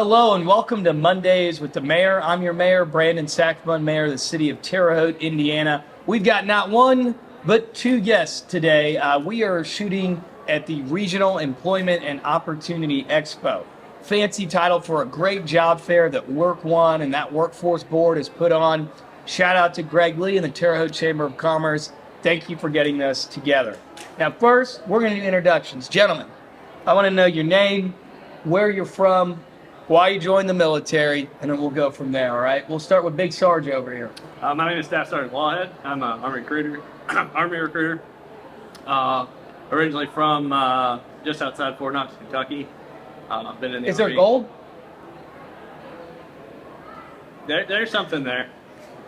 Hello and welcome to Mondays with the Mayor. I'm your mayor, Brandon Sakbun, mayor of the city of Terre, Haute, Indiana. We've got not one, but two guests today. We are shooting at the Regional Employment and Opportunity Expo. Fancy title for a great job fair that Work One and that Workforce Board has put on. Shout out to Greg Lee and the Terre Haute Chamber of Commerce. Thank you for getting us together. Now first, we're going to do introductions. Gentlemen, I want to know your name, where you're from, why you joined the military, and then we'll go from there, all right? We'll start with Big Sarge over here. My name is Staff Sergeant Laughead. I'm an Army recruiter. Originally from just outside Fort Knox, Kentucky. I've been in the Is Army. there gold? There's something there.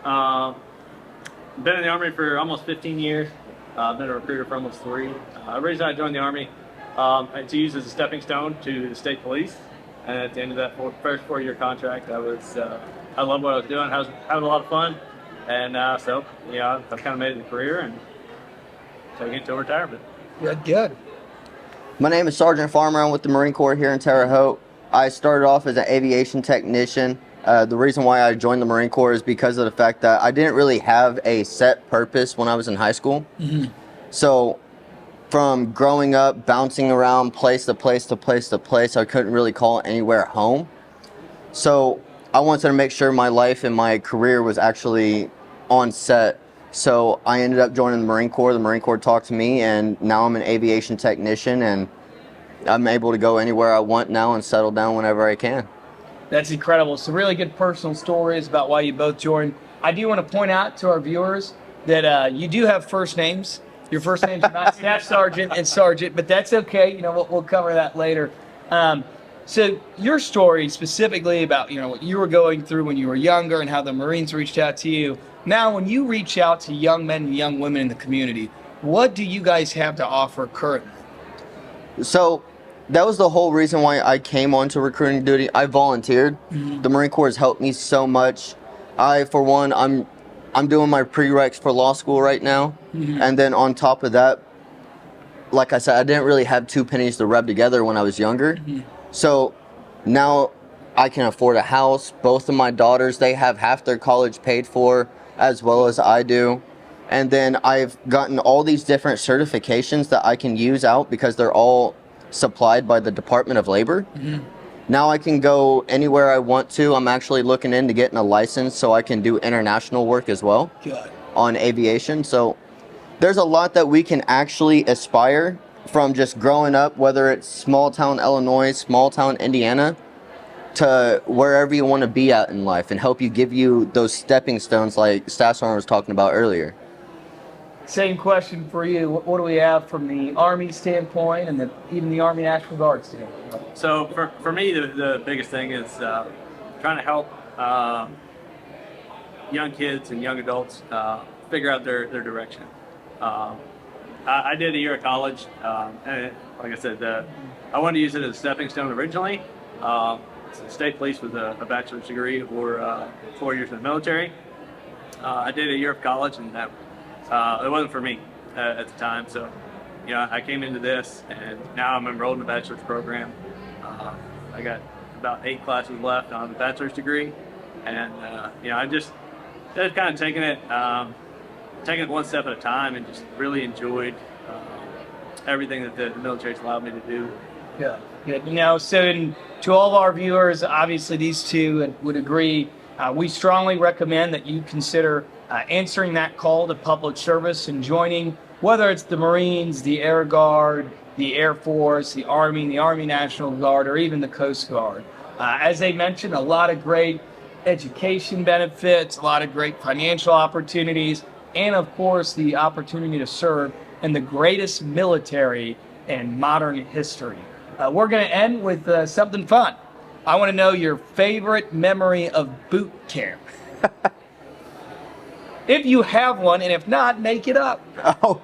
Been in the Army for almost 15 years. I've been a recruiter for almost 3. Originally, I joined the Army to use as a stepping stone to the state police. And at the end of that first 4-year contract, I loved what I was doing. I was having a lot of fun. And I've kind of made it a career and taking it to retirement. Good. My name is Sergeant Farmer. I'm with the Marine Corps here in Terre Haute. I started off as an aviation technician. The reason why I joined the Marine Corps is because of the fact that I didn't really have a set purpose when I was in high school. Mm-hmm. So from growing up, bouncing around place to place to place to place, I couldn't really call anywhere home. So I wanted to make sure my life and my career was actually on set. So I ended up joining the Marine Corps. The Marine Corps talked to me, and now I'm an aviation technician, and I'm able to go anywhere I want now and settle down whenever I can. That's incredible. Some really good personal stories about why you both joined. I do want to point out to our viewers that you do have first names. Your first names are not Staff Sergeant and Sergeant, but that's okay. We'll cover that later. So your story specifically about, what you were going through when you were younger and how the Marines reached out to you. Now, when you reach out to young men and young women in the community, what do you guys have to offer currently? So that was the whole reason why I came onto recruiting duty. I volunteered. Mm-hmm. The Marine Corps has helped me so much. I'm doing my prereqs for law school right now. Mm-hmm. And then on top of that, like I said, I didn't really have 2 pennies to rub together when I was younger. Mm-hmm. So now I can afford a house. Both of my daughters, they have half their college paid for, as well as I do. And then I've gotten all these different certifications that I can use out because they're all supplied by the Department of Labor. Mm-hmm. Now I can go anywhere I want to. I'm actually looking into getting a license so I can do international work as well. Good. On aviation. So there's a lot that we can actually aspire from just growing up, whether it's small town Illinois, small town Indiana, to wherever you want to be at in life, and help you give you those stepping stones like Staff Sergeant was talking about earlier. Same question for you. What do we have from the Army standpoint and even the Army National Guard standpoint? So for me, the biggest thing is trying to help young kids and young adults figure out their direction. I did a year of college, and like I said, I wanted to use it as a stepping stone originally. State police with a bachelor's degree or 4 years in the military. I did a year of college, and that it wasn't for me at the time. So, I came into this, and now I'm enrolled in the bachelor's program. I got about 8 classes left on the bachelor's degree, and I just kind of taking it one step at a time, and just really enjoyed everything that the military's allowed me to do. Yeah. To all of our viewers, obviously these two would agree. We strongly recommend that you consider answering that call to public service and joining, whether it's the Marines, the Air Guard, the Air Force, the Army National Guard, or even the Coast Guard. As they mentioned, a lot of great education benefits, a lot of great financial opportunities, and of course the opportunity to serve in the greatest military in modern history. We're going to end with something fun. I want to know your favorite memory of boot camp. If you have one, and if not, make it up. Oh.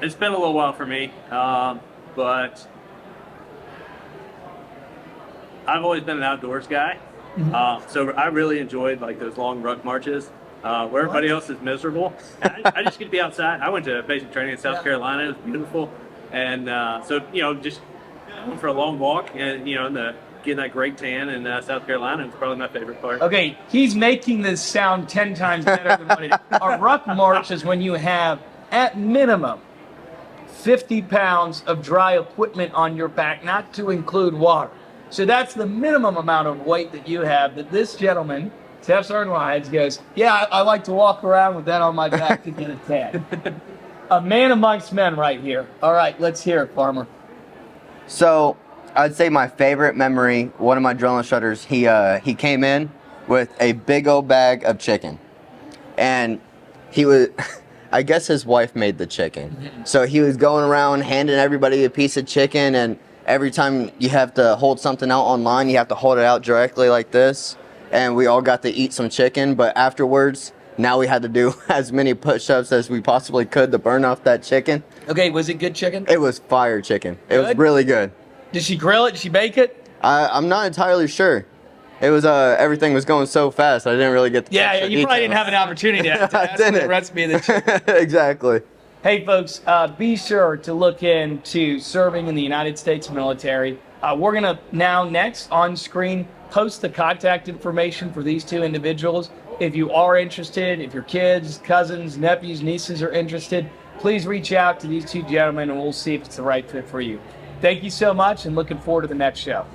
It's been a little while for me, but I've always been an outdoors guy. Mm-hmm. So I really enjoyed those long ruck marches where everybody else is miserable. And I just get to be outside. I went to basic training in South Carolina. It was beautiful. And just went for a long walk, and getting that great tan in South Carolina is probably my favorite part. Okay, he's making this sound 10 times better than what it is. A ruck march is when you have, at minimum, 50 pounds of dry equipment on your back, not to include water. So that's the minimum amount of weight that you have that this gentleman, Staff Sergeant Laughead, goes, yeah, I like to walk around with that on my back to get a tan. A man amongst men right here. All right, let's hear it, Farmer. So I'd say my favorite memory, one of my drill instructors, he came in with a big old bag of chicken. And he was, I guess his wife made the chicken. So he was going around handing everybody a piece of chicken, and every time you have to hold something out online, you have to hold it out directly like this. And we all got to eat some chicken, but afterwards, now we had to do as many push-ups as we possibly could to burn off that chicken. Okay, was it good chicken? It was fire chicken. It was Good? really good. Did she grill it? Did she bake it? I'm not entirely sure. It was everything was going so fast, I didn't really get the Yeah, extra you probably details. didn't have an opportunity to ask for the didn't. recipe of the chicken. Exactly. Hey, folks, be sure to look into serving in the United States military. We're going to now next on screen post the contact information for these two individuals. If you are interested, if your kids, cousins, nephews, nieces are interested, please reach out to these two gentlemen and we'll see if it's the right fit for you. Thank you so much and looking forward to the next show.